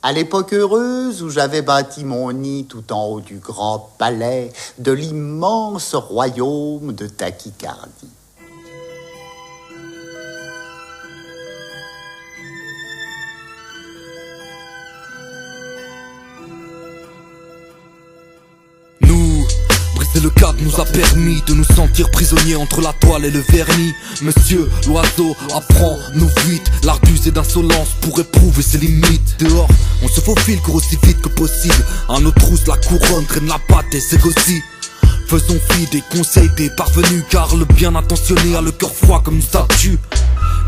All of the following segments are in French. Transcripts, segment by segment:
À l'époque heureuse où j'avais bâti mon nid tout en haut du grand palais de l'immense royaume de tachycardie. Briser le cadre nous a permis de nous sentir prisonniers entre la toile et le vernis. Monsieur l'oiseau apprend nous vite l'art d'user d'insolence pour éprouver ses limites. Dehors, on se faufile, court aussi vite que possible. À nos trousses la couronne traîne la patte et c'est aussi. Faisons fi des conseils des parvenus, car le bien intentionné a le cœur froid comme une statue.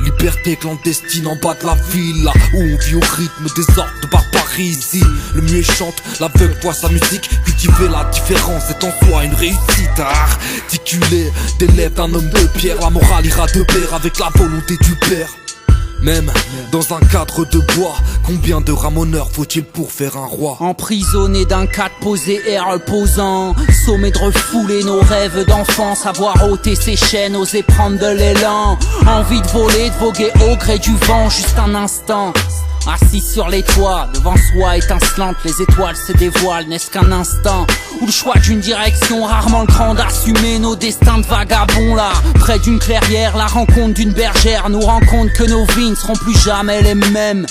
Liberté clandestine en bas de la ville, là où on vit au rythme des ordres de barbarie. Ici, le muet chante, l'aveugle voit sa musique. Cultiver la différence est en soi une réussite. Articuler des lèvres d'un homme de pierre, la morale ira de pair avec la volonté du père. Même dans un cadre de bois, combien de ramoneurs faut-il pour faire un roi? Emprisonné d'un cadre posé et reposant, sommé de refouler nos rêves d'enfant, savoir ôter ses chaînes, oser prendre de l'élan. Envie de voler, de voguer au gré du vent, juste un instant. Assis sur les toits, devant soi étincelante, les étoiles se dévoilent, n'est-ce qu'un instant où le choix d'une direction, rarement le cran d'assumer nos destins de vagabonds là. Près d'une clairière, la rencontre d'une bergère nous rend compte que nos vies ne seront plus jamais les mêmes.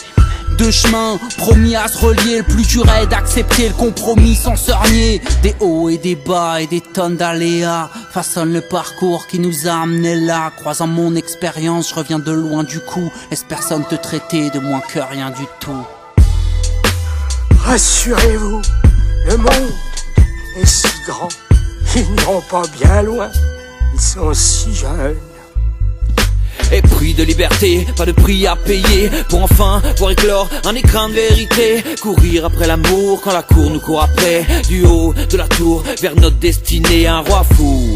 Deux chemins promis à se relier, le plus dur est d'accepter le compromis sans se renier. Des hauts et des bas et des tonnes d'aléas façonnent le parcours qui nous a amenés là. Croisant mon expérience, je reviens de loin du coup. Laisse personne te traiter de moins que rien du tout. Rassurez-vous, le monde est si grand, ils n'iront pas bien loin, ils sont si jeunes. Et prix de liberté, pas de prix à payer pour enfin voir éclore un écrin de vérité. Courir après l'amour quand la cour nous court après. Du haut de la tour vers notre destinée. Un roi fou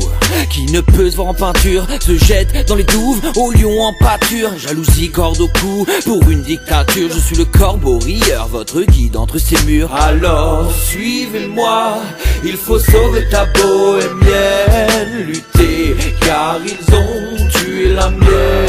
qui ne peut se voir en peinture se jette dans les douves au lion en pâture. Jalousie, corde au cou pour une dictature. Je suis le corbeau rieur, votre guide entre ces murs. Alors suivez-moi, il faut sauver ta bohémienne. Lutter car ils ont tué la mienne.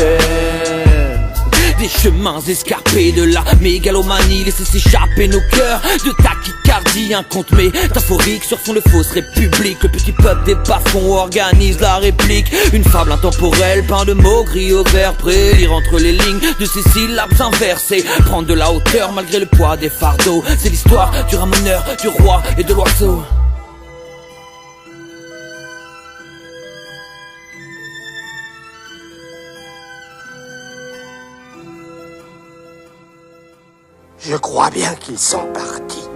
Des chemins escarpés de la mégalomanie, laisser s'échapper nos cœurs de tachycardie. Un conte métaphorique sur fond de fausse république. Le petit peuple des bas-fonds organise la réplique. Une fable intemporelle, peint de mots gris au vert. Prélire entre les lignes de ces syllabes inversées. Prendre de la hauteur malgré le poids des fardeaux. C'est l'histoire du ramoneur, du roi et de l'oiseau. Je crois bien qu'ils sont partis.